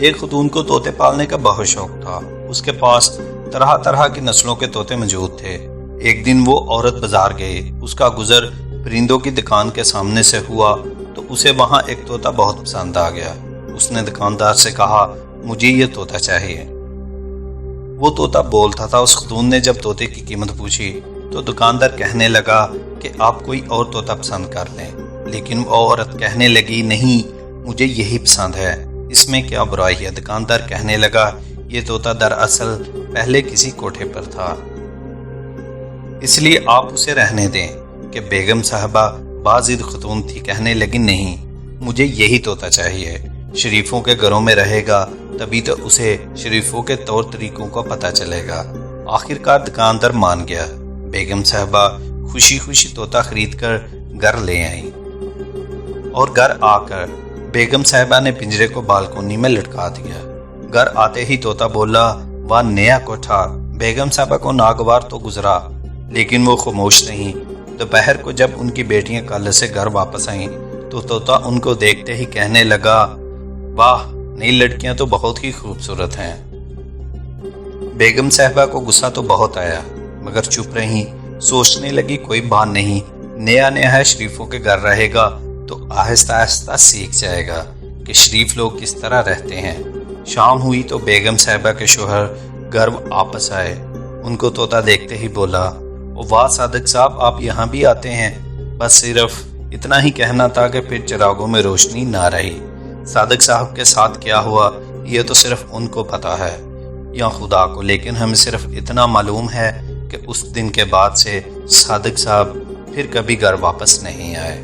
ایک خاتون کو طوطے پالنے کا بہت شوق تھا۔ اس کے پاس طرح طرح کی نسلوں کے طوطے موجود تھے۔ ایک دن وہ عورت بازار گئی، اس کا گزر پرندوں کی دکان کے سامنے سے ہوا تو اسے وہاں ایک طوطا بہت پسند آ گیا۔ اس نے دکاندار سے کہا، مجھے یہ طوطا چاہیے۔ وہ طوطا بولتا تھا۔ اس خاتون نے جب طوطے کی قیمت پوچھی تو دکاندار کہنے لگا کہ آپ کوئی اور طوطا پسند کر لیں، لیکن وہ عورت کہنے لگی، نہیں، مجھے یہی پسند ہے، اس میں کیا برائی ہے؟ دکاندار کہنے لگا، یہ طوطا دراصل پہلے کسی کوٹھے پر تھا، اس لیے آپ اسے رہنے دیں۔ کہ بیگم صاحبہ بازید خاتون تھی، کہنے لگی، نہیں، مجھے یہی طوطا چاہیے، شریفوں کے گھروں میں رہے گا تبھی تو اسے شریفوں کے طور طریقوں کا پتہ چلے گا۔ آخر کار دکاندار مان گیا۔ بیگم صاحبہ خوشی خوشی طوطا خرید کر گھر لے آئیں اور گھر آ کر بیگم صاحبہ نے پنجرے کو بالکونی میں لٹکا دیا۔ گھر آتے ہی طوطا بولا، واہ نیا کوٹھا۔ بیگم صاحبہ کو ناگوار تو گزرا لیکن وہ خاموش نہیں۔ دوپہر کو جب ان کی بیٹیاں کالج سے گھر واپس آئیں تو طوطا ان کو دیکھتے ہی کہنے لگا، واہ، نئی لڑکیاں تو بہت ہی خوبصورت ہیں۔ بیگم صاحبہ کو غصہ تو بہت آیا مگر چپ رہی، سوچنے لگی کوئی بات نہیں، نیا نیا ہے، شریفوں کے گھر رہے گا تو آہستہ آہستہ سیکھ جائے گا کہ شریف لوگ کس طرح رہتے ہیں۔ شام ہوئی تو بیگم صاحبہ کے شوہر گھر واپس آئے۔ ان کو طوطا دیکھتے ہی بولا، واہ صادق صاحب، آپ یہاں بھی آتے ہیں؟ بس صرف اتنا ہی کہنا تھا کہ پھر چراغوں میں روشنی نہ رہی۔ صادق صاحب کے ساتھ کیا ہوا یہ تو صرف ان کو پتا ہے یا خدا کو، لیکن ہمیں صرف اتنا معلوم ہے کہ اس دن کے بعد سے صادق صاحب پھر کبھی گھر واپس نہیں آئے۔